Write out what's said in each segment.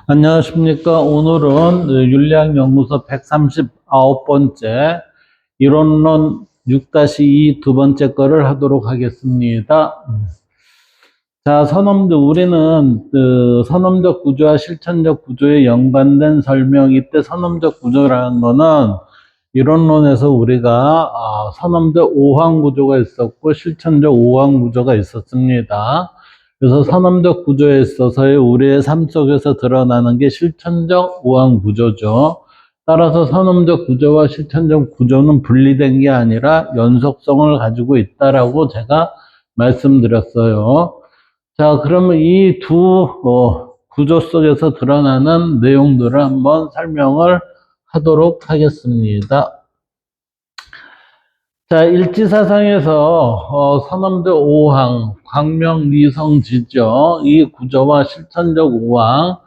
안녕하십니까. 오늘은 윤리학연구소 139번째 이론론 6-2 두 번째 거를 하도록 하겠습니다. 자, 우리는 선험적 구조와 실천적 구조에 연관된 설명, 이때 선험적 구조라는 거는 이론론에서 우리가 선험적 5항 구조가 있었고 실천적 5항 구조가 있었습니다. 그래서 선험적 구조에 있어서의 우리의 삶 속에서 드러나는 게 실천적 5항 구조죠. 따라서 선험적 구조와 실천적 구조는 분리된 게 아니라 연속성을 가지고 있다라고 제가 말씀드렸어요. 자, 그러면 이 두 구조 속에서 드러나는 내용들을 한번 설명을 하도록 하겠습니다. 자, 일지사상에서 선험적 5항, 광명, 리성, 지죠. 이 구조와 실천적 5항,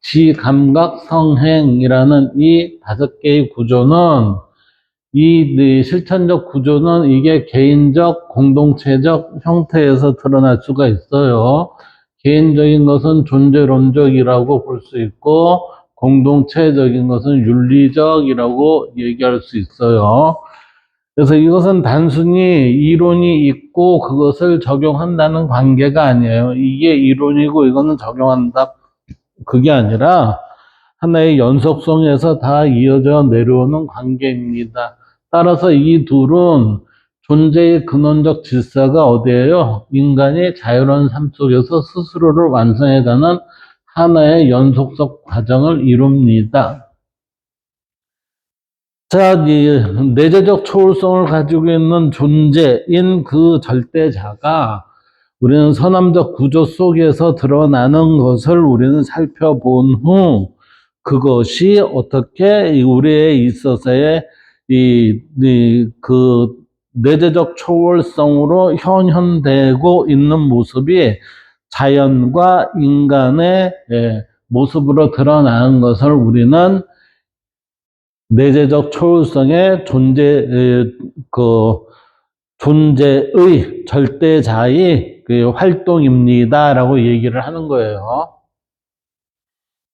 지, 감각, 성행이라는 이 5개의 구조는 이 실천적 구조는 이게 개인적, 공동체적 형태에서 드러날 수가 있어요. 개인적인 것은 존재론적이라고 볼 수 있고, 공동체적인 것은 윤리적이라고 얘기할 수 있어요. 그래서 이것은 단순히 이론이 있고 그것을 적용한다는 관계가 아니에요. 이게 이론이고 이거는 적용한다. 그게 아니라 하나의 연속성에서 다 이어져 내려오는 관계입니다. 따라서 이 둘은 존재의 근원적 질서가 어디예요? 인간이 자유로운 삶 속에서 스스로를 완성해가는 하나의 연속적 과정을 이룹니다. 자, 이 내재적 초월성을 가지고 있는 존재인 그 절대자가 우리는 선험적 구조 속에서 드러나는 것을 우리는 살펴본 후 그것이 어떻게 우리에 있어서의 그 내재적 초월성으로 현현되고 있는 모습이 자연과 인간의 모습으로 드러나는 것을 우리는 내재적 초월성의 존재의 절대자의 그 활동입니다라고 얘기를 하는 거예요.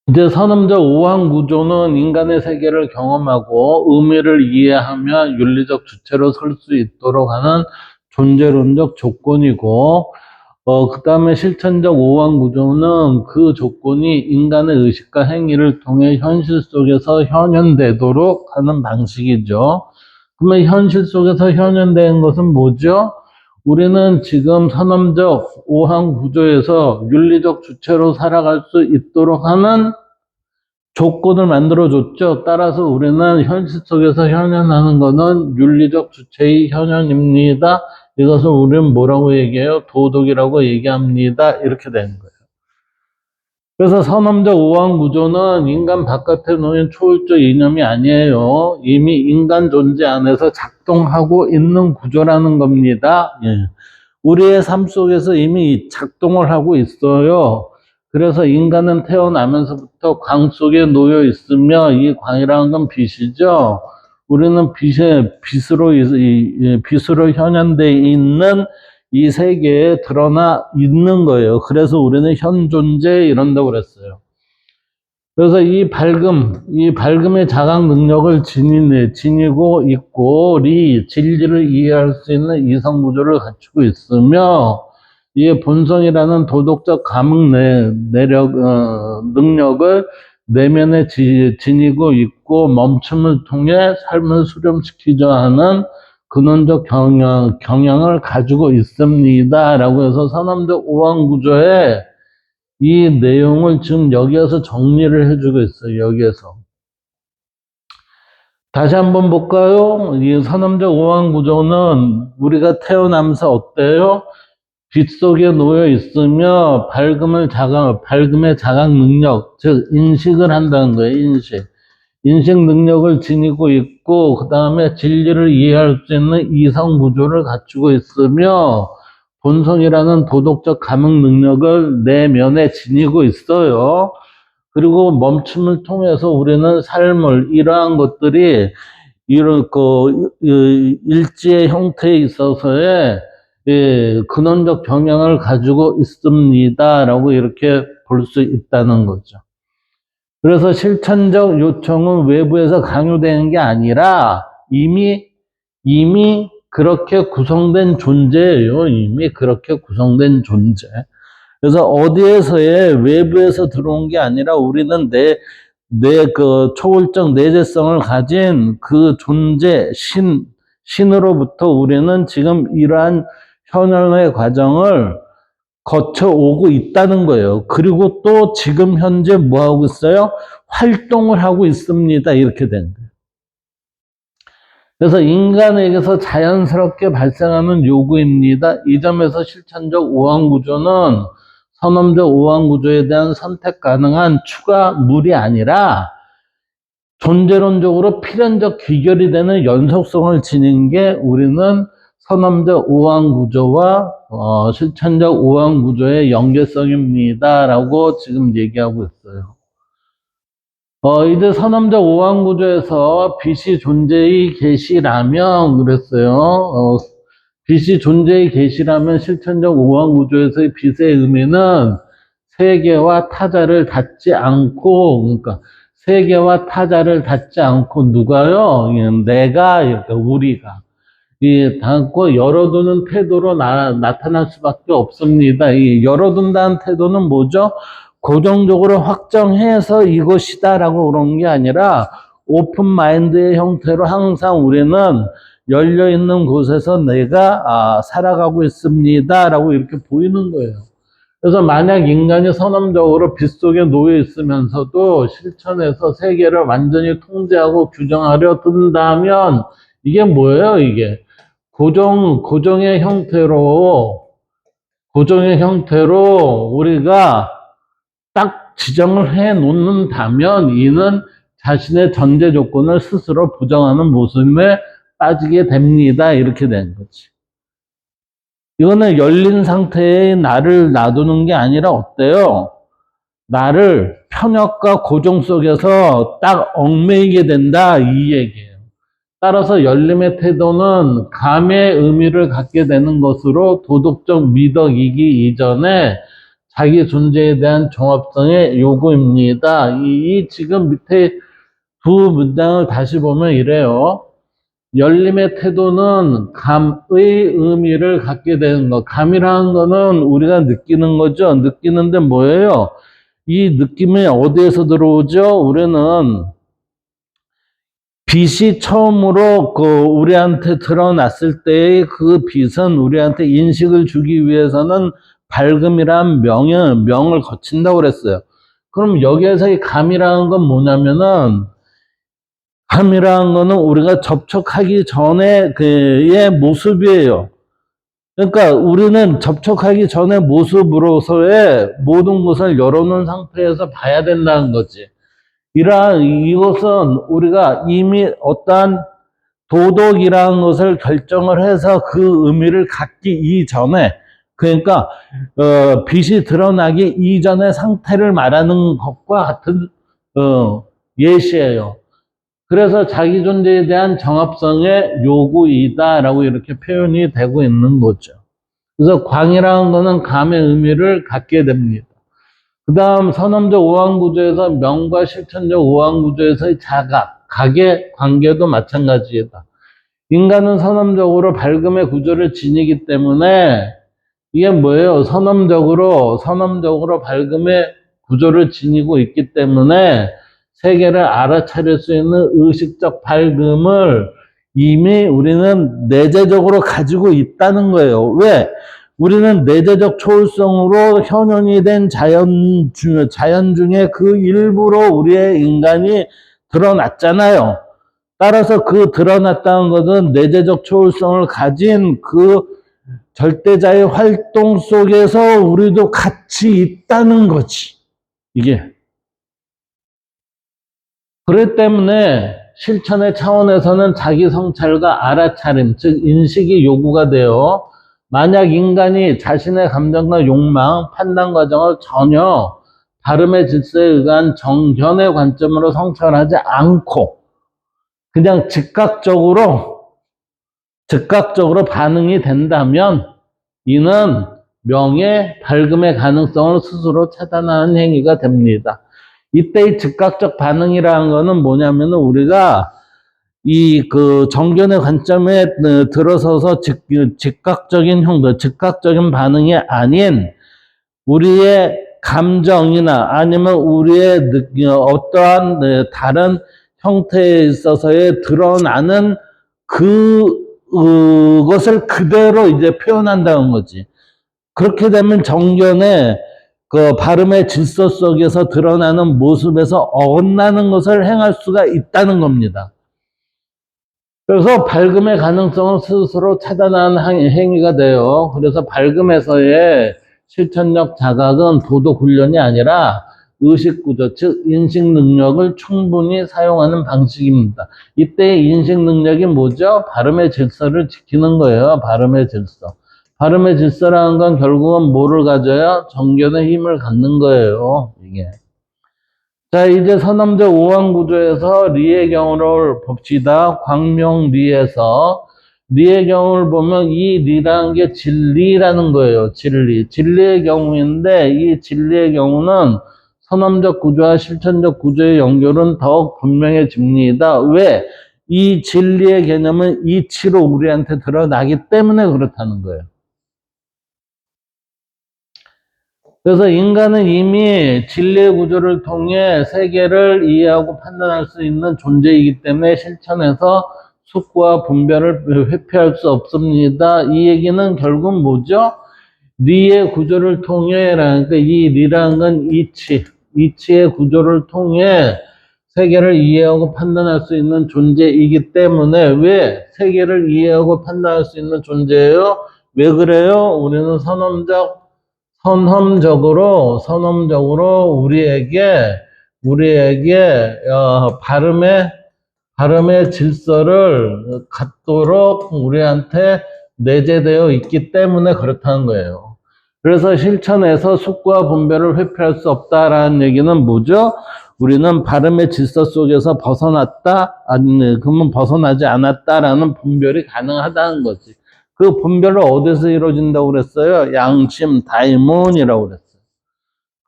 이제 선험적 5항 구조는 인간의 세계를 경험하고 의미를 이해하며 윤리적 주체로 설 수 있도록 하는 존재론적 조건이고, 그 다음에 실천적 5항 구조는 그 조건이 인간의 의식과 행위를 통해 현실 속에서 현현되도록 하는 방식이죠. 그러면 현실 속에서 현현되는 것은 뭐죠? 우리는 지금 선험적 5항 구조에서 윤리적 주체로 살아갈 수 있도록 하는 조건을 만들어줬죠. 따라서 우리는 현실 속에서 현현하는 것은 윤리적 주체의 현현입니다. 이것을 우리는 뭐라고 얘기해요? 도덕이라고 얘기합니다. 이렇게 되는 거예요. 그래서 선험적 5항 구조는 인간 바깥에 놓인 초월적 이념이 아니에요. 이미 인간 존재 안에서 작동하고 있는 구조라는 겁니다. 예. 우리의 삶 속에서 이미 작동을 하고 있어요. 그래서 인간은 태어나면서부터 광 속에 놓여 있으며 이 광이라는 건 빛이죠. 우리는 빛으로 현현되어 있는 이 세계에 드러나 있는 거예요. 그래서 우리는 현존재 이런다고 그랬어요. 그래서 이 밝음의 자각 능력을 지니고 있고, 진리를 이해할 수 있는 이성 구조를 갖추고 있으며, 이 본성이라는 도덕적 감흥 능력을 내면에 지니고 있고, 멈춤을 통해 삶을 수렴시키려 하는 근원적 경향을 가지고 있습니다. 라고 해서 선험적 5항 구조에 이 내용을 지금 여기에서 정리를 해주고 있어요. 여기에서. 다시 한번 볼까요? 이 선험적 5항 구조는 우리가 태어나면서 어때요? 빛 속에 놓여 있으며 밝음의 자각 능력, 즉 인식을 한다는 거예요. 인식 능력을 지니고 있고 그 다음에 진리를 이해할 수 있는 이성 구조를 갖추고 있으며 본성이라는 도덕적 감흥 능력을 내면에 지니고 있어요. 그리고 멈춤을 통해서 우리는 삶을 이러한 것들이 이런 일지의 형태에 있어서의 근원적 경향을 가지고 있습니다라고 이렇게 볼 수 있다는 거죠. 그래서 실천적 요청은 외부에서 강요되는 게 아니라 이미 그렇게 구성된 존재예요. 이미 그렇게 구성된 존재. 그래서 어디에서의 외부에서 들어온 게 아니라 우리는 내 그 초월적 내재성을 가진 그 존재, 신으로부터 우리는 지금 이러한 현현의 과정을 거쳐오고 있다는 거예요. 그리고 또 지금 현재 뭐 하고 있어요? 활동을 하고 있습니다. 이렇게 된 거예요. 그래서 인간에게서 자연스럽게 발생하는 요구입니다. 이 점에서 실천적 오한구조는 선험적 오한구조에 대한 선택 가능한 추가물이 아니라 존재론적으로 필연적 귀결이 되는 연속성을 지닌 게 우리는 선험적 오한구조와 실천적 오한구조의 연계성입니다. 라고 지금 얘기하고 있어요. 이제 선험적 오한구조에서 빛이 존재의 계시라면 그랬어요. 빛이 존재의 계시라면 실천적 오한구조에서의 빛의 의미는 세계와 타자를 닫지 않고, 그러니까 세계와 타자를 닫지 않고 누가요? 내가, 그러니까 우리가 닫고 열어두는 태도로 나타날 수밖에 없습니다. 이 열어둔다는 태도는 뭐죠? 고정적으로 확정해서 이것이다라고 그런 게 아니라 오픈 마인드의 형태로 항상 우리는 열려 있는 곳에서 내가 살아가고 있습니다라고 이렇게 보이는 거예요. 그래서 만약 인간이 선험적으로 빛 속에 놓여 있으면서도 실천해서 세계를 완전히 통제하고 규정하려 든다면 이게 뭐예요? 이게 고정의 형태로 우리가 딱 지정을 해 놓는다면 이는 자신의 전제 조건을 스스로 부정하는 모습에 빠지게 됩니다. 이렇게 된 거지. 이거는 열린 상태의 나를 놔두는 게 아니라 어때요? 나를 편협과 고정 속에서 딱 얽매이게 된다 이 얘기예요. 따라서 열림의 태도는 감의 의미를 갖게 되는 것으로 도덕적 미덕이기 이전에 자기 존재에 대한 종합성의 요구입니다. 이 지금 밑에 두 문장을 다시 보면 이래요. 열림의 태도는 감의 의미를 갖게 되는 것. 감이라는 거는 우리가 느끼는 거죠. 느끼는데 뭐예요? 이 느낌이 어디에서 들어오죠? 우리는 빛이 처음으로 우리한테 드러났을 때의 그 빛은 우리한테 인식을 주기 위해서는 밝음이란 명을 거친다고 그랬어요. 그럼 여기에서 이 감이라는 건 뭐냐면은 감이라는 거는 우리가 접촉하기 전에 그의 모습이에요. 그러니까 우리는 접촉하기 전의 모습으로서의 모든 것을 열어놓은 상태에서 봐야 된다는 거지. 이것은 우리가 이미 어떠한 도덕이라는 것을 결정을 해서 그 의미를 갖기 이전에, 그러니까 빛이 드러나기 이전의 상태를 말하는 것과 같은 예시예요. 그래서 자기 존재에 대한 정합성의 요구이다라고 이렇게 표현이 되고 있는 거죠. 그래서 광이라는 것은 감의 의미를 갖게 됩니다. 그 다음 선험적 오한구조에서 명과 실천적 오한구조에서의 각의 관계도 마찬가지이다. 인간은 선험적으로 밝음의 구조를 지니기 때문에 이게 뭐예요? 선험적으로 밝음의 구조를 지니고 있기 때문에 세계를 알아차릴 수 있는 의식적 밝음을 이미 우리는 내재적으로 가지고 있다는 거예요. 왜? 우리는 내재적 초월성으로 현현이 된 자연 중에 그 일부로 우리의 인간이 드러났잖아요. 따라서 그 드러났다는 것은 내재적 초월성을 가진 그 절대자의 활동 속에서 우리도 같이 있다는 거지. 이게. 그렇기 때문에 실천의 차원에서는 자기 성찰과 알아차림, 즉 인식이 요구가 돼요. 만약 인간이 자신의 감정과 욕망, 판단 과정을 전혀 다름의 질서에 의한 정견의 관점으로 성찰하지 않고 그냥 즉각적으로 반응이 된다면 이는 명예, 밝음의 가능성을 스스로 차단하는 행위가 됩니다. 이때의 즉각적 반응이라는 거는 뭐냐면은 우리가 정견의 관점에 들어서서 즉각적인 즉각적인 반응이 아닌 우리의 감정이나 아니면 우리의 어떠한 다른 형태에 있어서의 드러나는 그것을 그대로 이제 표현한다는 거지. 그렇게 되면 정견의 그 발음의 질서 속에서 드러나는 모습에서 어긋나는 것을 행할 수가 있다는 겁니다. 그래서 발금의 가능성은 스스로 차단하는 행위가 돼요. 그래서 발금에서의 실천적 자각은 도덕 훈련이 아니라 의식구조, 즉 인식 능력을 충분히 사용하는 방식입니다. 이때 인식 능력이 뭐죠? 발음의 질서를 지키는 거예요. 발음의 질서. 발음의 질서라는 건 결국은 뭐를 가져야? 정견의 힘을 갖는 거예요. 이게. 자, 이제 선엄적 오항구조에서 리의 경우를 봅시다. 광명리에서 리의 경우를 보면 이 리라는 게 진리라는 거예요. 진리. 진리의 경우인데 이 진리의 경우는 선엄적 구조와 실천적 구조의 연결은 더욱 분명해집니다. 왜? 이 진리의 개념은 이치로 우리한테 드러나기 때문에 그렇다는 거예요. 그래서 인간은 이미 진리의 구조를 통해 세계를 이해하고 판단할 수 있는 존재이기 때문에 실천에서 숙고와 분별을 회피할 수 없습니다. 이 얘기는 결국 뭐죠? 리의 구조를 통해, 그러니까 이 리라는 건 이치의 구조를 통해 세계를 이해하고 판단할 수 있는 존재이기 때문에 왜 세계를 이해하고 판단할 수 있는 존재예요? 왜 그래요? 우리는 선험적으로 우리에게 발음의 질서를 갖도록 우리한테 내재되어 있기 때문에 그렇다는 거예요. 그래서 실천에서 숙고와 분별을 회피할 수 없다라는 얘기는 뭐죠? 우리는 발음의 질서 속에서 그러면 벗어나지 않았다라는 분별이 가능하다는 거지. 그 분별은 어디서 이루어진다고 그랬어요? 양심, 다이문이라고 그랬어요.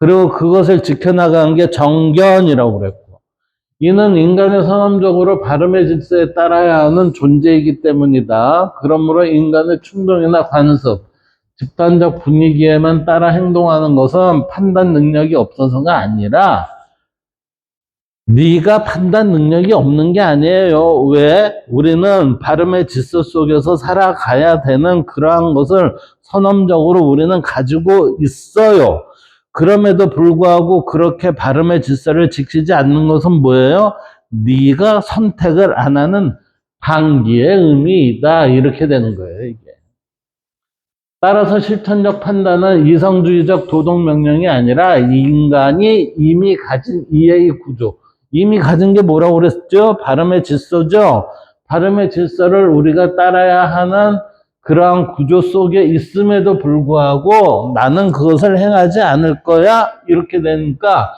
그리고 그것을 지켜나가는 게 정견이라고 그랬고, 이는 인간의 선언적으로 발음의 질서에 따라야 하는 존재이기 때문이다. 그러므로 인간의 충동이나 관습, 집단적 분위기에만 따라 행동하는 것은 판단 능력이 없어서가 아니라 네가 판단 능력이 없는 게 아니에요. 왜? 우리는 발음의 질서 속에서 살아가야 되는 그러한 것을 선언적으로 우리는 가지고 있어요. 그럼에도 불구하고 그렇게 발음의 질서를 지키지 않는 것은 뭐예요? 네가 선택을 안 하는 방기의 의미이다. 이렇게 되는 거예요, 이게. 따라서 실천적 판단은 이성주의적 도덕명령이 아니라 인간이 이미 가진 이해의 구조, 이미 가진 게 뭐라고 그랬죠? 발음의 질서죠? 발음의 질서를 우리가 따라야 하는 그러한 구조 속에 있음에도 불구하고 나는 그것을 행하지 않을 거야? 이렇게 되니까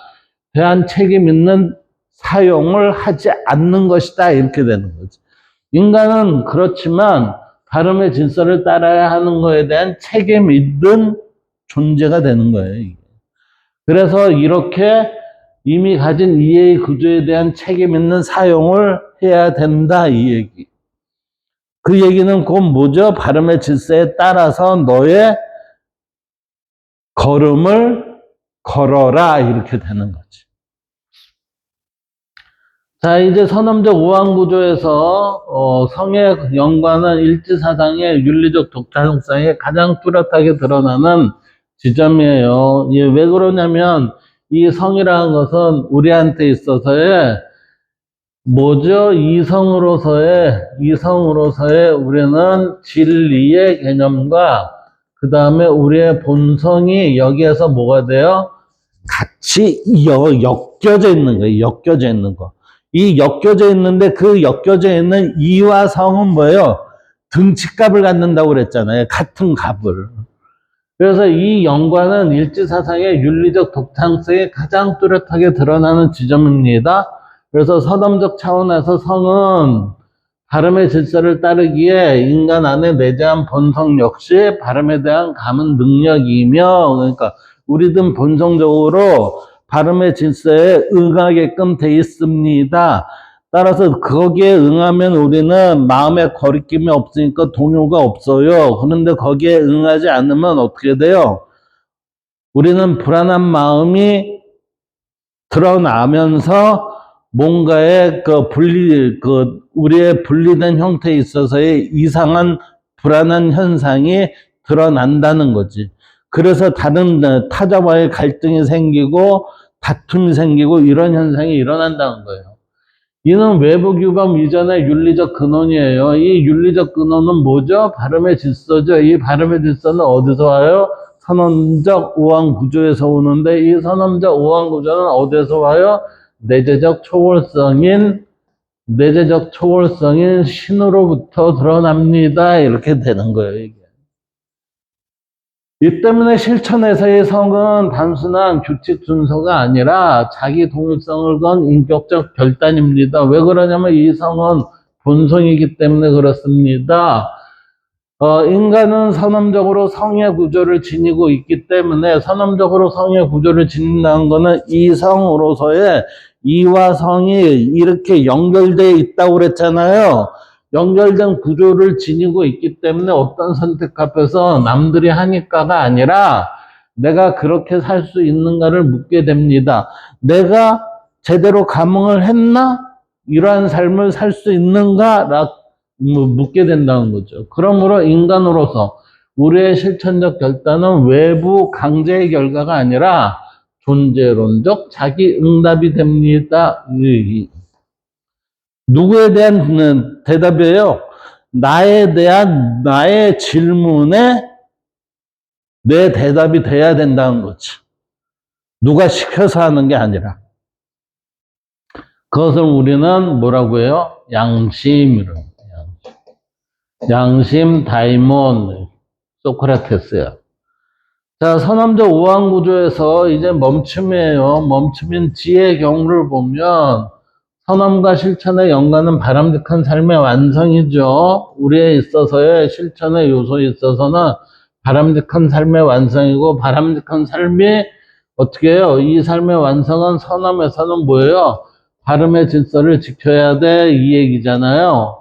대한 책임 있는 사용을 하지 않는 것이다. 이렇게 되는 거지. 인간은 그렇지만 발음의 질서를 따라야 하는 것에 대한 책임 있는 존재가 되는 거예요. 그래서 이렇게 이미 가진 이해의 구조에 대한 책임 있는 사용을 해야 된다, 이 얘기. 그 얘기는 곧 뭐죠? 발음의 질서에 따라서 너의 걸음을 걸어라, 이렇게 되는 거지. 자, 이제 선언적 오항구조에서 성의 연관은 일지사상의 윤리적 독자성상에 가장 뚜렷하게 드러나는 지점이에요. 왜 그러냐면 이 성이라는 것은 우리한테 있어서의 뭐죠? 이성으로서의 우리는 진리의 개념과 그 다음에 우리의 본성이 여기에서 뭐가 돼요? 같이 엮여져 있는 거예요. 엮여져 있는 거. 이 엮여져 있는데 그 엮여져 있는 이와 성은 뭐예요? 등치값을 갖는다고 그랬잖아요. 같은 값을. 그래서 이 연관은 일지사상의 윤리적 독창성이 가장 뚜렷하게 드러나는 지점입니다. 그래서 선언적 차원에서 성은 발음의 질서를 따르기에 인간 안에 내재한 본성 역시 발음에 대한 감은 능력이며, 그러니까 우리든 본성적으로 발음의 질서에 응하게끔 돼 있습니다. 따라서 거기에 응하면 우리는 마음에 거리낌이 없으니까 동요가 없어요. 그런데 거기에 응하지 않으면 어떻게 돼요? 우리는 불안한 마음이 드러나면서 뭔가의 우리의 분리된 형태에 있어서의 이상한 불안한 현상이 드러난다는 거지. 그래서 다른 타자와의 갈등이 생기고 다툼이 생기고 이런 현상이 일어난다는 거예요. 이는 외부 규범 이전의 윤리적 근원이에요. 이 윤리적 근원은 뭐죠? 발음의 질서죠. 이 발음의 질서는 어디서 와요? 선언적 오한 구조에서 오는데 이 선언적 오한 구조는 어디서 와요? 내재적 초월성인 신으로부터 드러납니다. 이렇게 되는 거예요, 이게. 이 때문에 실천에서의 성은 단순한 규칙 준서가 아니라 자기 독립성을 건 인격적 결단입니다. 왜 그러냐면 이 성은 본성이기 때문에 그렇습니다. 인간은 선언적으로 성의 구조를 지니고 있기 때문에 선언적으로 성의 구조를 지닌다는 것은 이성으로서의 이와 성이 이렇게 연결되어 있다고 그랬잖아요. 연결된 구조를 지니고 있기 때문에 어떤 선택 앞에서 남들이 하니까가 아니라 내가 그렇게 살 수 있는가를 묻게 됩니다. 내가 제대로 감흥을 했나? 이러한 삶을 살 수 있는가? 묻게 된다는 거죠. 그러므로 인간으로서 우리의 실천적 결단은 외부 강제의 결과가 아니라 존재론적 자기 응답이 됩니다. 누구에 대한 대답이에요? 나에 대한 나의 질문에 내 대답이 돼야 된다는 거지. 누가 시켜서 하는 게 아니라. 그것을 우리는 뭐라고 해요? 양심이라고. 양심 다이몬 소크라테스야. 자, 선언적 오한 구조에서 이제 멈춤이에요. 멈춤인 지혜의 경우를 보면 선언과 실천의 연관은 바람직한 삶의 완성이죠. 우리에 있어서의 실천의 요소에 있어서는 바람직한 삶의 완성이고 바람직한 삶이 어떻게 해요? 이 삶의 완성은 선언에서는 뭐예요? 발음의 질서를 지켜야 돼 이 얘기잖아요.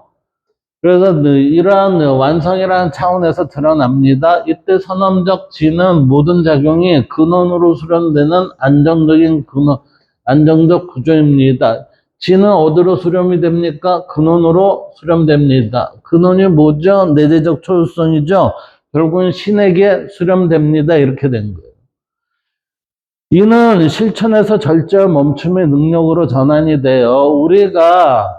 그래서 이러한 완성이라는 차원에서 드러납니다. 이때 선언적 지는 모든 작용이 근원으로 수렴되는 안정적 구조입니다. 지는 어디로 수렴이 됩니까? 근원으로 수렴됩니다. 근원이 뭐죠? 내재적 초유성이죠. 결국은 신에게 수렴됩니다. 이렇게 된 거예요. 이는 실천에서 절제와 멈춤의 능력으로 전환이 돼요. 우리가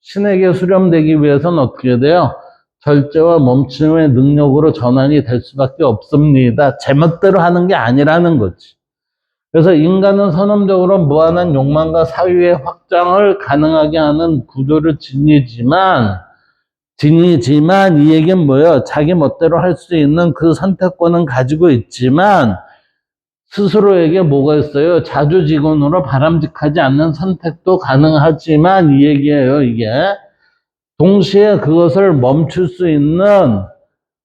신에게 수렴되기 위해서는 어떻게 돼요? 절제와 멈춤의 능력으로 전환이 될 수밖에 없습니다. 제멋대로 하는 게 아니라는 거지. 그래서 인간은 선언적으로 무한한 욕망과 사유의 확장을 가능하게 하는 구조를 지니지만 이 얘기는 뭐예요? 자기 멋대로 할 수 있는 그 선택권은 가지고 있지만 스스로에게 뭐가 있어요? 자주직원으로 바람직하지 않는 선택도 가능하지만 이 얘기예요, 이게. 동시에 그것을 멈출 수 있는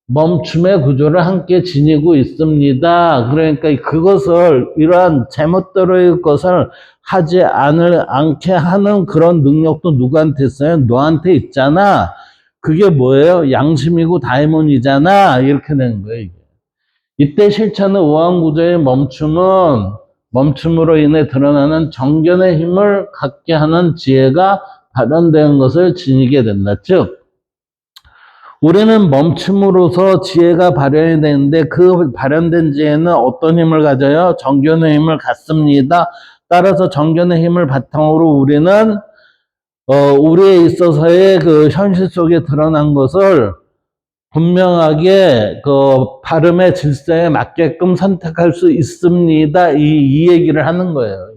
멈춤의 구조를 함께 지니고 있습니다. 그러니까 그것을 이러한 제멋대로의 것을 하지 않게 하는 그런 능력도 누구한테 있어요? 너한테 있잖아. 그게 뭐예요? 양심이고 다이몬이잖아. 이렇게 되는 거예요, 이게. 이때 실천의 오한구조의 멈춤으로 인해 드러나는 정견의 힘을 갖게 하는 지혜가 발현된 것을 지니게 된다. 즉, 우리는 멈춤으로써 지혜가 발현이 되는데 그 발현된 지혜는 어떤 힘을 가져요? 정견의 힘을 갖습니다. 따라서 정견의 힘을 바탕으로 우리는 우리에 있어서의 그 현실 속에 드러난 것을 분명하게 그 발음의 질서에 맞게끔 선택할 수 있습니다. 이 얘기를 하는 거예요.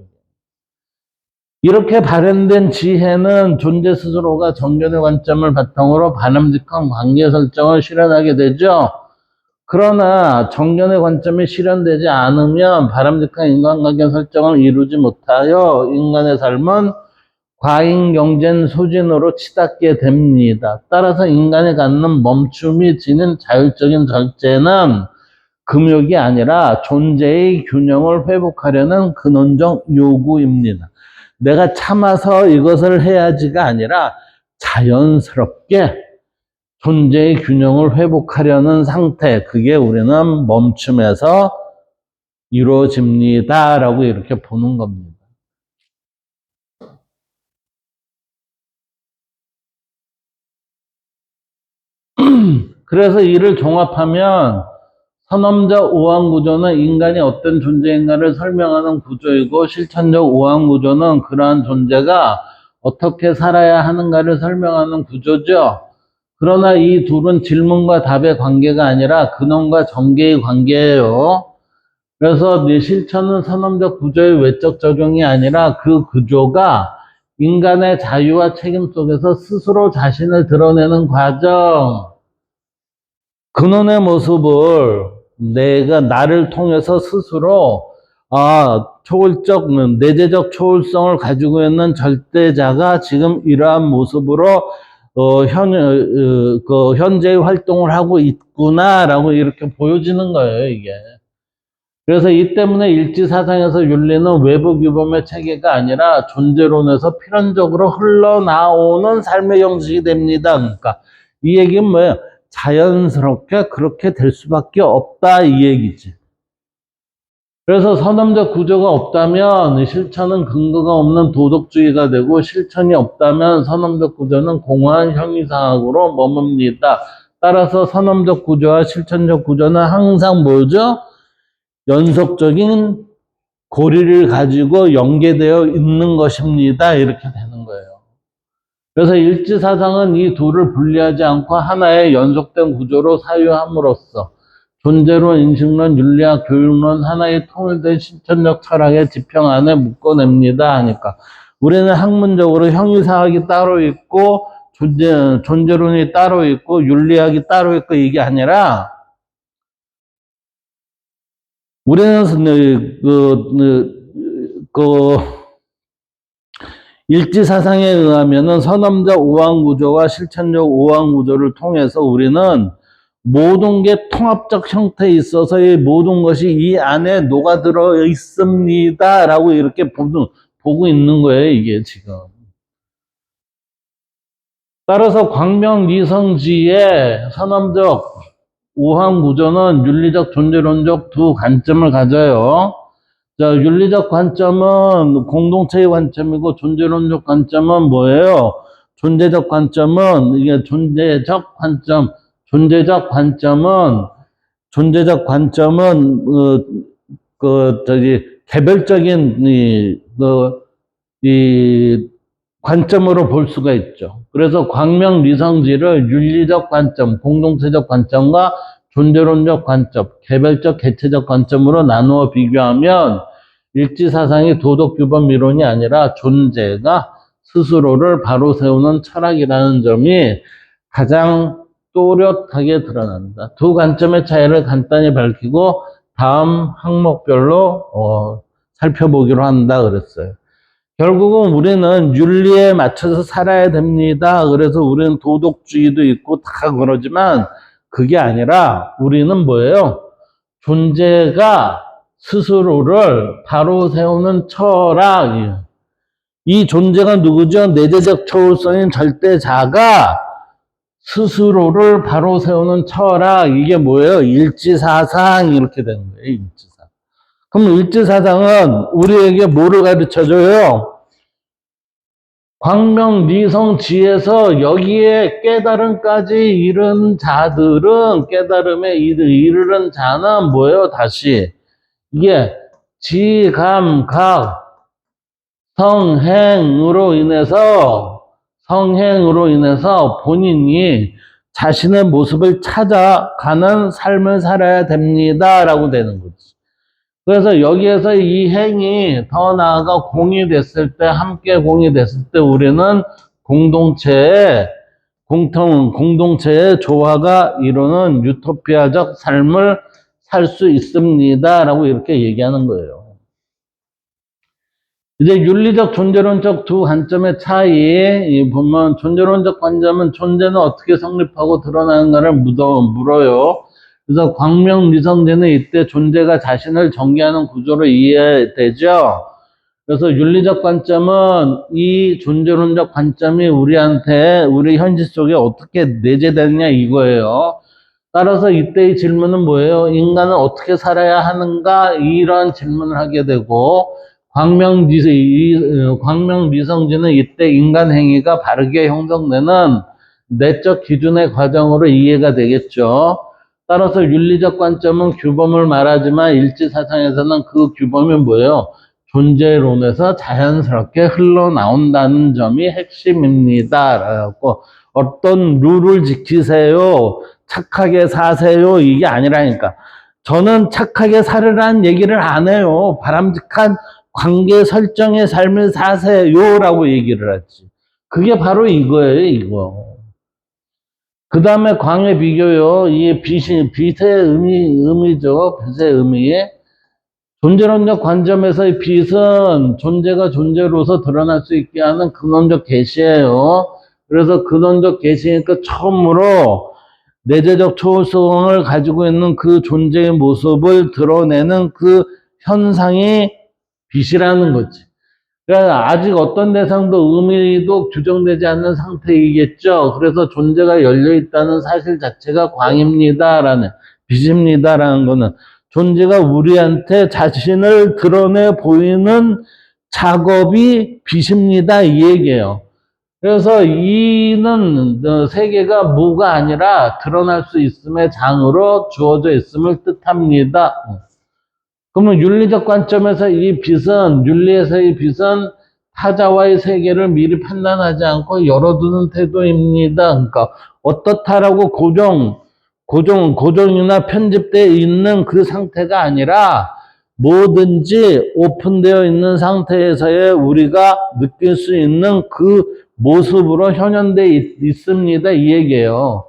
이렇게 발현된 지혜는 존재 스스로가 정견의 관점을 바탕으로 바람직한 관계 설정을 실현하게 되죠. 그러나 정견의 관점이 실현되지 않으면 바람직한 인간관계 설정을 이루지 못하여 인간의 삶은 과잉 경쟁 소진으로 치닫게 됩니다. 따라서 인간이 갖는 멈춤이 지닌 자율적인 절제는 금욕이 아니라 존재의 균형을 회복하려는 근원적 요구입니다. 내가 참아서 이것을 해야지가 아니라 자연스럽게 존재의 균형을 회복하려는 상태, 그게 우리는 멈춤에서 이루어집니다라고 이렇게 보는 겁니다. 그래서 이를 종합하면 선험적 오한구조는 인간이 어떤 존재인가를 설명하는 구조이고, 실천적 오한구조는 그러한 존재가 어떻게 살아야 하는가를 설명하는 구조죠. 그러나 이 둘은 질문과 답의 관계가 아니라 근원과 전개의 관계예요. 그래서 실천은 선험적 구조의 외적 적용이 아니라 그 구조가 인간의 자유와 책임 속에서 스스로 자신을 드러내는 과정, 근원의 모습을 내가 나를 통해서 스스로 초월적, 내재적 초월성을 가지고 있는 절대자가 지금 이러한 모습으로 현재의 활동을 하고 있구나라고 이렇게 보여지는 거예요, 이게. 그래서 이 때문에 일지사상에서 윤리는 외부 규범의 체계가 아니라 존재론에서 필연적으로 흘러나오는 삶의 형식이 됩니다. 그러니까 이 얘기는 뭐예요? 자연스럽게 그렇게 될 수밖에 없다, 이 얘기지. 그래서 선험적 구조가 없다면 실천은 근거가 없는 도덕주의가 되고, 실천이 없다면 선험적 구조는 공허한 형이상학으로 머뭅니다. 따라서 선험적 구조와 실천적 구조는 항상 뭐죠? 연속적인 고리를 가지고 연계되어 있는 것입니다. 이렇게 되는 거예요. 그래서 일지사상은 이 둘을 분리하지 않고 하나의 연속된 구조로 사유함으로써 존재론, 인식론, 윤리학, 교육론 하나의 통일된 실천적 철학의 지평 안에 묶어냅니다 하니까, 우리는 학문적으로 형이상학이 따로 있고 존재론이 따로 있고 윤리학이 따로 있고 이게 아니라, 우리는 일지사상에 의하면은 선험적 오한구조와 실천적 오한구조를 통해서 우리는 모든 게 통합적 형태에 있어서 이 모든 것이 이 안에 녹아들어 있습니다 라고 이렇게 보고 있는 거예요, 이게 지금. 따라서 광명리성지의 선험적 오한구조는 윤리적, 존재론적 두 관점을 가져요. 자, 윤리적 관점은 공동체의 관점이고, 존재론적 관점은 뭐예요? 존재적 관점은, 이게 존재적 관점은, 개별적인, 관점으로 볼 수가 있죠. 그래서 광명리성지를 윤리적 관점, 공동체적 관점과 존재론적 관점, 개별적, 개체적 관점으로 나누어 비교하면 일지사상이 도덕규범 이론이 아니라 존재가 스스로를 바로 세우는 철학이라는 점이 가장 또렷하게 드러난다. 두 관점의 차이를 간단히 밝히고 다음 항목별로 살펴보기로 한다 그랬어요. 결국은 우리는 윤리에 맞춰서 살아야 됩니다. 그래서 우리는 도덕주의도 있고 다 그러지만 그게 아니라 우리는 뭐예요? 존재가 스스로를 바로 세우는 철학. 이 존재가 누구죠? 내재적 초월성인 절대자가 스스로를 바로 세우는 철학. 이게 뭐예요? 일지사상 이렇게 되는 거예요. 일지사상. 그럼 일지사상은 우리에게 뭐를 가르쳐줘요? 광명리성지에서 여기에 깨달음까지 이른 자들은, 깨달음에 이르는 자는 뭐예요? 다시 이게 지감각 성행으로 인해서 본인이 자신의 모습을 찾아가는 삶을 살아야 됩니다 라고 되는 거지. 그래서 여기에서 이 행이 더 나아가 공유됐을 때, 함께 공유됐을 때 우리는 공동체의 조화가 이루는 유토피아적 삶을 살 수 있습니다 라고 이렇게 얘기하는 거예요. 이제 윤리적, 존재론적 두 관점의 차이 보면, 존재론적 관점은 존재는 어떻게 성립하고 드러나는가를 물어요. 그래서 광명미성제는 이때 존재가 자신을 전개하는 구조로 이해되죠. 그래서 윤리적 관점은 이 존재론적 관점이 우리한테 우리 현실 속에 어떻게 내재되느냐 이거예요. 따라서 이때의 질문은 뭐예요? 인간은 어떻게 살아야 하는가? 이런 질문을 하게 되고 광명미성제는 이때 인간 행위가 바르게 형성되는 내적 기준의 과정으로 이해가 되겠죠. 따라서 윤리적 관점은 규범을 말하지만 일지사상에서는 그 규범이 뭐예요? 존재론에서 자연스럽게 흘러나온다는 점이 핵심입니다. 라고 어떤 룰을 지키세요. 착하게 사세요. 이게 아니라니까. 저는 착하게 살으라는 얘기를 안 해요. 바람직한 관계 설정의 삶을 사세요라고 얘기를 하지. 그게 바로 이거예요, 이거. 그 다음에 광의 비교요. 이 빛의 의미죠. 빛의 의미. 존재론적 관점에서의 빛은 존재가 존재로서 드러날 수 있게 하는 근원적 계시예요. 그래서 근원적 계시니까 처음으로 내재적 초월성을 가지고 있는 그 존재의 모습을 드러내는 그 현상이 빛이라는 거지. 그러니까 아직 어떤 대상도 의미도 규정되지 않는 상태이겠죠. 그래서 존재가 열려있다는 사실 자체가 광입니다라는, 빛입니다라는 거는 존재가 우리한테 자신을 드러내 보이는 작업이 빛입니다. 이 얘기예요. 그래서 이는 세계가 무가 아니라 드러날 수 있음의 장으로 주어져 있음을 뜻합니다. 그러면 윤리적 관점에서 이 빛은, 윤리에서의 빛은 타자와의 세계를 미리 판단하지 않고 열어두는 태도입니다. 그러니까 어떻다라고 고정이나 편집되어 있는 그 상태가 아니라 뭐든지 오픈되어 있는 상태에서의 우리가 느낄 수 있는 그 모습으로 현현되어 있습니다. 이 얘기예요.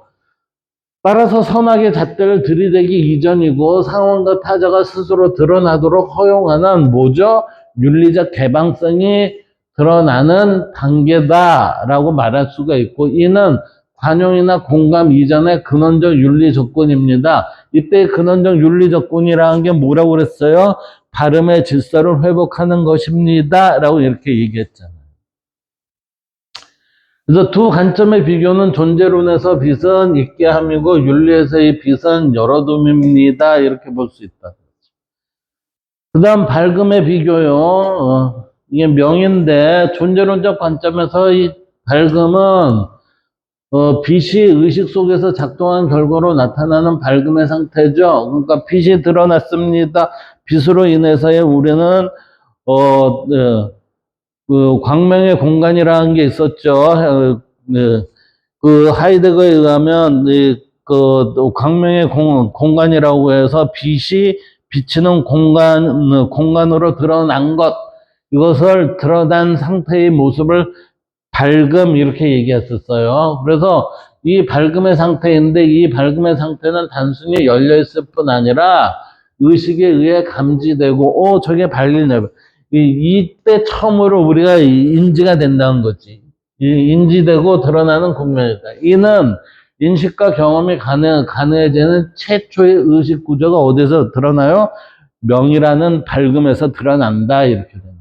따라서 선악의 잣대를 들이대기 이전이고 상황과 타자가 스스로 드러나도록 허용하는 뭐죠? 윤리적 개방성이 드러나는 단계다라고 말할 수가 있고 이는 관용이나 공감 이전의 근원적 윤리 조건입니다. 이때 근원적 윤리 조건이라는 게 뭐라고 그랬어요? 발음의 질서를 회복하는 것입니다. 라고 이렇게 얘기했잖아요. 그래서 두 관점의 비교는 존재론에서 빛은 있게 함이고 윤리에서의 빛은 열어둠입니다. 이렇게 볼 수 있다. 그 다음 밝음의 비교요. 이게 명인데 존재론적 관점에서 이 밝음은 빛이 의식 속에서 작동한 결과로 나타나는 밝음의 상태죠. 그러니까 빛이 드러났습니다. 빛으로 인해서의 우리는 그 광명의 공간이라는 게 있었죠. 그 하이데거에 의하면 그 광명의 공간이라고 해서 빛이 비치는 공간으로 드러난 것, 이것을 드러난 상태의 모습을 밝음 이렇게 얘기했었어요. 그래서 이 밝음의 상태인데 이 밝음의 상태는 단순히 열려있을 뿐 아니라 의식에 의해 감지되고 저게 밝리네. 이때 처음으로 우리가 인지가 된다는 거지. 인지되고 드러나는 국면이다. 이는 인식과 경험이 가능해지는 최초의 의식 구조가 어디서 드러나요? 명이라는 밝음에서 드러난다. 이렇게 됩니다.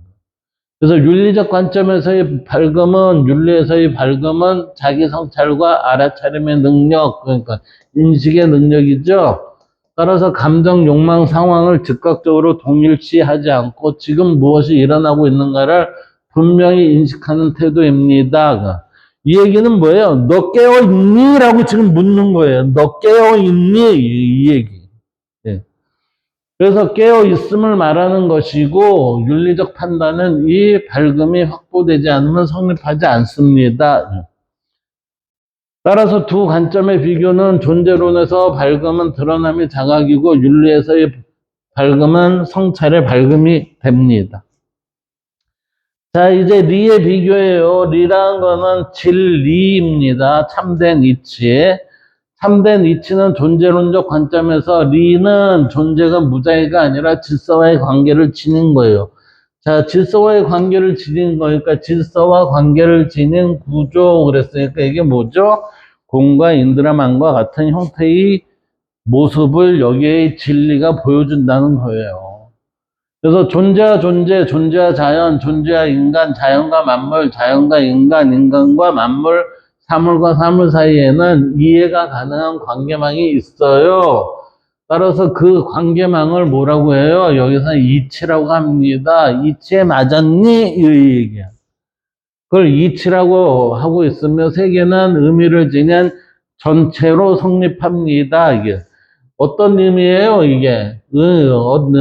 그래서 윤리적 관점에서의 밝음은, 윤리에서의 밝음은 자기 성찰과 알아차림의 능력, 그러니까 인식의 능력이죠. 따라서 감정, 욕망, 상황을 즉각적으로 동일시하지 않고 지금 무엇이 일어나고 있는가를 분명히 인식하는 태도입니다. 이 얘기는 뭐예요? 너 깨어있니? 라고 지금 묻는 거예요. 너 깨어있니? 이 얘기. 예. 그래서 깨어있음을 말하는 것이고 윤리적 판단은 이 밝음이 확보되지 않으면 성립하지 않습니다. 따라서 두 관점의 비교는 존재론에서 밝음은 드러남이 자각이고 윤리에서의 밝음은 성찰의 밝음이 됩니다. 자, 이제 리의 비교예요. 리라는 거는 진리입니다. 참된 이치. 참된 이치는 존재론적 관점에서 리는 존재가 무자의가 아니라 질서와의 관계를 지닌 거예요. 자, 질서와의 관계를 지닌 거니까 질서와 관계를 지닌 구조 그랬으니까 이게 뭐죠? 공과 인드라만과 같은 형태의 모습을 여기에 진리가 보여준다는 거예요. 그래서 존재와 존재, 존재와 자연, 존재와 인간, 자연과 만물, 자연과 인간, 인간과 만물, 사물과 사물 사이에는 이해가 가능한 관계망이 있어요. 따라서 그 관계망을 뭐라고 해요? 여기서 이치라고 합니다. 이치에 맞았니? 이 얘기야. 그걸 이치라고 하고 있으며 세계는 의미를 지닌 전체로 성립합니다. 이게 어떤 의미예요? 이게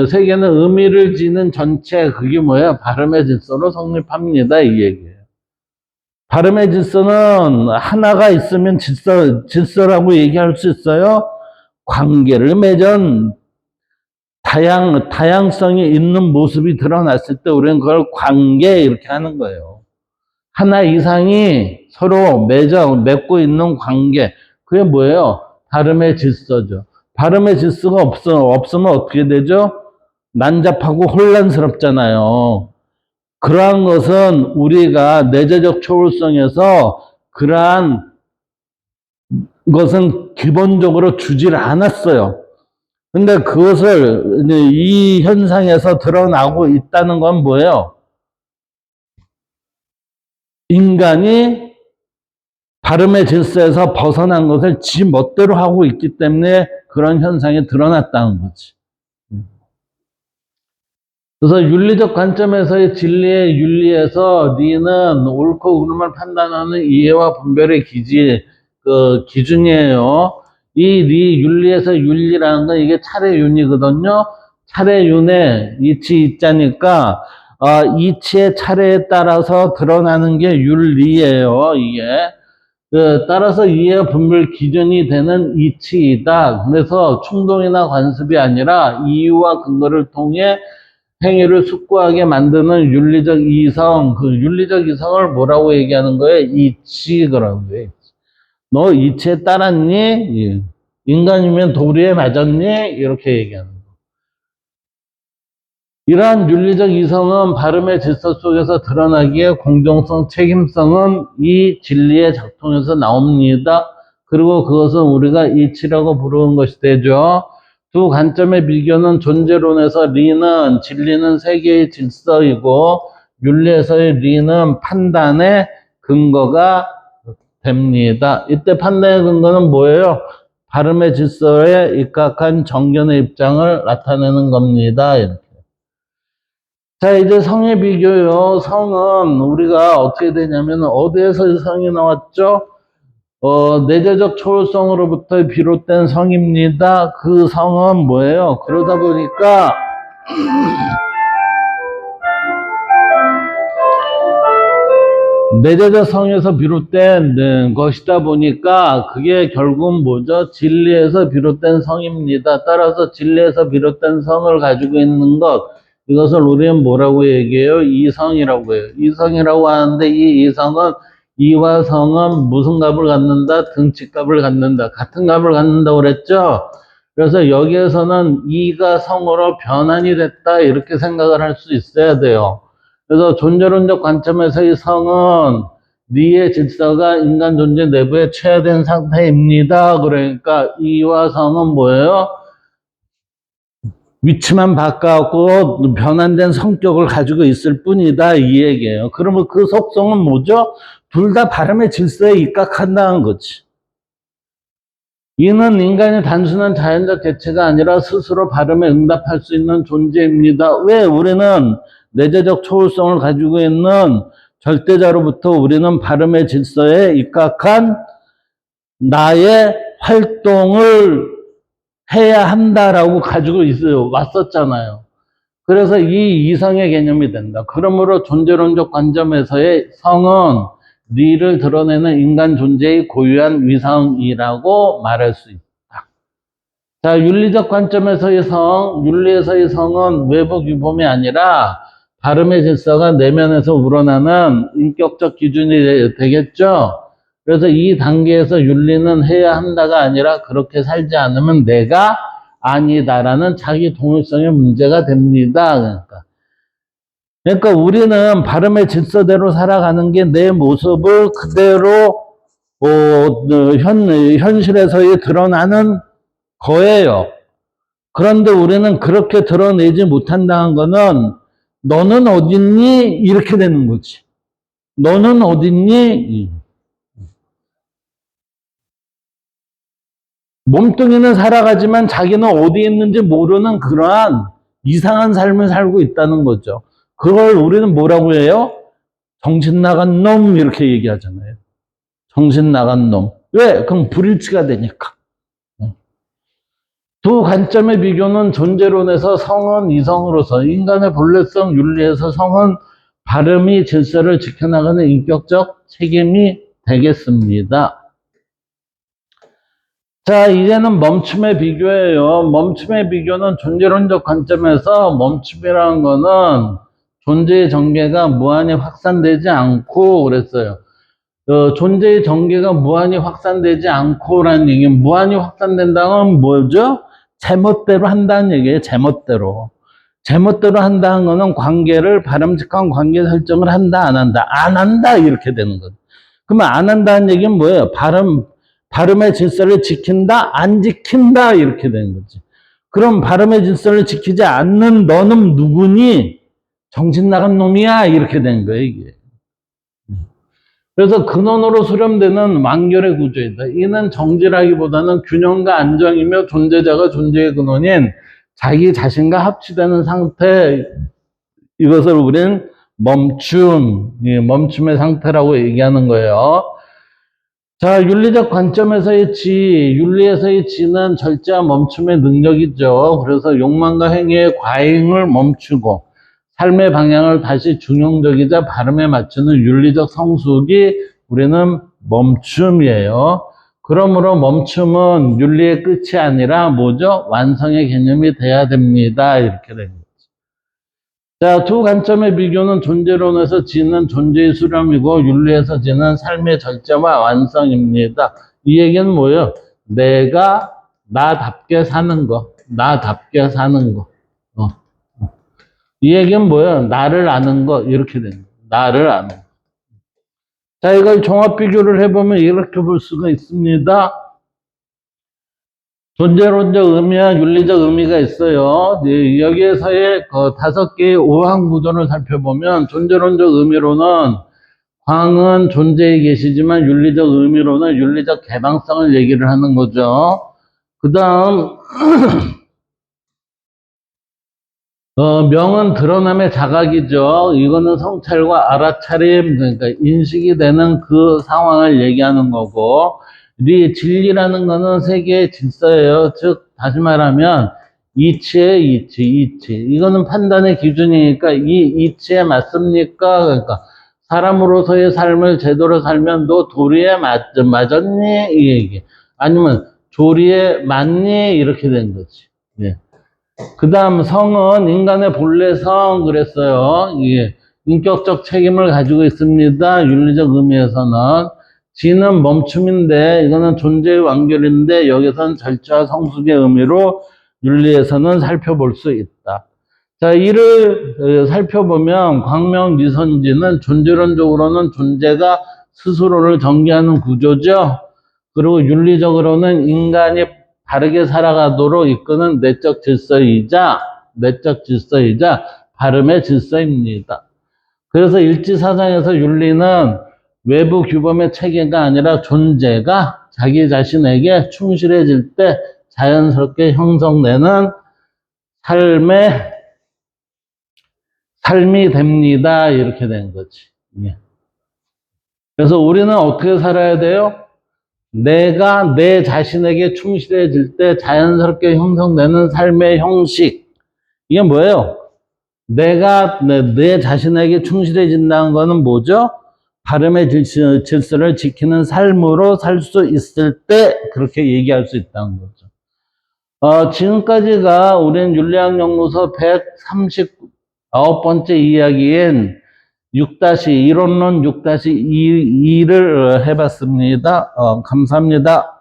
세계는 의미를 지닌 전체, 그게 뭐야? 발음의 질서로 성립합니다. 이 얘기예요. 발음의 질서는 하나가 있으면 질서라고 얘기할 수 있어요. 관계를 맺은 다양성이 있는 모습이 드러났을 때 우리는 그걸 관계 이렇게 하는 거예요. 하나 이상이 서로 맺고 있는 관계. 그게 뭐예요? 발음의 질서죠. 발음의 질서가 없으면 어떻게 되죠? 난잡하고 혼란스럽잖아요. 그러한 것은 우리가 내재적 초월성에서 그러한 것은 기본적으로 주질 않았어요. 근데 그것을 이 현상에서 드러나고 있다는 건 뭐예요? 인간이 발음의 질서에서 벗어난 것을 지 멋대로 하고 있기 때문에 그런 현상이 드러났다는 거지. 그래서 윤리적 관점에서의 진리의 윤리에서 니는 옳고 그름을 판단하는 이해와 분별의 기준이에요. 이 니 윤리에서 윤리라는 건 이게 차례윤이거든요. 차례윤에 이치 있자니까 이치의 차례에 따라서 드러나는 게 윤리예요. 이게 따라서 이해와 분별 기준이 되는 이치이다. 그래서 충동이나 관습이 아니라 이유와 근거를 통해 행위를 숙고하게 만드는 윤리적 이성, 그 윤리적 이성을 뭐라고 얘기하는 거예요? 이치, 그런 거예요. 너 이치에 따랐니? 인간이면 도리에 맞았니? 이렇게 얘기하는 거. 이러한 윤리적 이성은 발음의 질서 속에서 드러나기에 공정성, 책임성은 이 진리의 작동에서 나옵니다. 그리고 그것은 우리가 이치라고 부르는 것이 되죠. 두 관점의 비교는 존재론에서 리는 진리는 세계의 질서이고 윤리에서의 리는 판단의 근거가 됩니다. 이때 판단의 근거는 뭐예요? 발음의 질서에 입각한 정견의 입장을 나타내는 겁니다. 이렇게. 자, 이제 성의 비교요. 성은 우리가 어떻게 되냐면 어디에서 성이 나왔죠? 내재적 초월성으로부터 비롯된 성입니다. 그 성은 뭐예요? 그러다 보니까 내재적 성에서 비롯된 것이다 보니까 그게 결국은 뭐죠? 진리에서 비롯된 성입니다. 따라서 진리에서 비롯된 성을 가지고 있는 것, 이것을 우리는 뭐라고 얘기해요? 이성이라고 해요. 이성이라고 하는데 이 이성은 이와 성은 무슨 값을 갖는다? 등치값을 갖는다. 같은 값을 갖는다고 그랬죠? 그래서 여기에서는 이가 성으로 변환이 됐다 이렇게 생각을 할 수 있어야 돼요. 그래서 존재론적 관점에서의 성은 니의 질서가 인간 존재 내부에 취하된 상태입니다. 그러니까 이와 성은 뭐예요? 위치만 바꿔갖고 변환된 성격을 가지고 있을 뿐이다 이 얘기예요. 그러면 그 속성은 뭐죠? 둘 다 발음의 질서에 입각한다는 거지. 이는 인간이 단순한 자연적 개체가 아니라 스스로 발음에 응답할 수 있는 존재입니다. 왜? 우리는 내재적 초월성을 가지고 있는 절대자로부터 우리는 발음의 질서에 입각한 나의 활동을 해야 한다라고 가지고 왔었잖아요. 그래서 이 이성의 개념이 된다. 그러므로 존재론적 관점에서의 성은 니를 드러내는 인간 존재의 고유한 위성이라고 말할 수 있다. 자, 윤리적 관점에서의 성, 윤리에서의 성은 외부 규범이 아니라 발음의 질서가 내면에서 우러나는 인격적 기준이 되겠죠. 그래서 이 단계에서 윤리는 해야 한다가 아니라 그렇게 살지 않으면 내가 아니다라는 자기 동일성의 문제가 됩니다. 그러니까 우리는 발음의 질서대로 살아가는 게 내 모습을 그대로 현실에서의 드러나는 거예요. 그런데 우리는 그렇게 드러내지 못한다는 거는 너는 어딨니? 이렇게 되는 거지. 너는 어딨니? 몸뚱이는 살아가지만 자기는 어디 있는지 모르는 그러한 이상한 삶을 살고 있다는 거죠. 그걸 우리는 뭐라고 해요? 정신 나간 놈 이렇게 얘기하잖아요. 정신 나간 놈. 왜? 그럼 불일치가 되니까. 두 관점의 비교는 존재론에서 성은 이성으로서 인간의 본래성 윤리에서 성은 발음이 질서를 지켜나가는 인격적 책임이 되겠습니다. 자, 이제는 멈춤의 비교예요. 멈춤의 비교는 존재론적 관점에서 멈춤이라는 거는 존재의 전개가 무한히 확산되지 않고 그랬어요. 존재의 전개가 무한히 확산되지 않고라는 얘기는 무한히 확산된다는 건 뭐죠? 제멋대로 한다는 얘기예요. 제멋대로. 제멋대로 한다는 거는 관계를 바람직한 관계 설정을 한다 안 한다. 안 한다 이렇게 되는 거죠. 그러면 안 한다는 얘기는 뭐예요? 발음의 질서를 지킨다 안 지킨다 이렇게 되는 거지. 그럼 발음의 질서를 지키지 않는 너는 누구니? 정신 나간 놈이야 이렇게 된 거예요 이게. 그래서 근원으로 수렴되는 완결의 구조이다. 이는 정지라기보다는 균형과 안정이며 존재자가 존재의 근원인 자기 자신과 합치되는 상태, 이것을 우리는 멈춤의 상태라고 얘기하는 거예요. 자, 윤리적 관점에서의 윤리에서의 지는 절제와 멈춤의 능력이죠. 그래서 욕망과 행위의 과잉을 멈추고 삶의 방향을 다시 중용적이자 발음에 맞추는 윤리적 성숙이 우리는 멈춤이에요. 그러므로 멈춤은 윤리의 끝이 아니라 뭐죠? 완성의 개념이 돼야 됩니다. 이렇게 됩니다. 자, 두 관점의 비교는 존재론에서 지는 존재의 수렴이고 윤리에서 지는 삶의 절제와 완성입니다. 이 얘기는 뭐예요? 내가 나답게 사는 거. 나답게 사는 거. 이 얘기는 뭐예요? 나를 아는 거 이렇게 되는 거예요. 나를 아는 거. 자, 이걸 종합 비교를 해보면 이렇게 볼 수가 있습니다. 존재론적 의미와 윤리적 의미가 있어요. 여기에서의 그 5개의 오항 구조를 살펴보면 존재론적 의미로는 광은 존재에 계시지만 윤리적 의미로는 윤리적 개방성을 얘기를 하는 거죠. 그 다음 명은 드러남의 자각이죠. 이거는 성찰과 알아차림, 그러니까 인식이 되는 그 상황을 얘기하는 거고, 진리라는 거는 세계의 질서예요. 즉, 다시 말하면, 이치의 이치. 이거는 판단의 기준이니까, 이 이치에 맞습니까? 그러니까, 사람으로서의 삶을 제대로 살면 너 도리에 맞았니? 이 얘기. 아니면, 조리에 맞니? 이렇게 된 거지. 예. 그 다음 성은 인간의 본래 성 그랬어요. 예. 인격적 책임을 가지고 있습니다. 윤리적 의미에서는. 지는 멈춤인데 이거는 존재의 완결인데 여기서는 절제와 성숙의 의미로 윤리에서는 살펴볼 수 있다. 자, 이를 살펴보면 광명리선지는 존재론적으로는 존재가 스스로를 전개하는 구조죠. 그리고 윤리적으로는 인간이 바르게 살아가도록 이끄는 내적 질서이자 발음의 질서입니다. 그래서 일지사상에서 윤리는 외부 규범의 체계가 아니라 존재가 자기 자신에게 충실해질 때 자연스럽게 형성되는 삶이 됩니다. 이렇게 된 거지. 그래서 우리는 어떻게 살아야 돼요? 내가 내 자신에게 충실해질 때 자연스럽게 형성되는 삶의 형식. 이게 뭐예요? 내가 내 자신에게 충실해진다는 거는 뭐죠? 발음의 질서를 지키는 삶으로 살 수 있을 때 그렇게 얘기할 수 있다는 거죠. 지금까지가 우리는 윤리학연구소 139번째 이야기인 6-이론론 6-2를 해봤습니다. 감사합니다.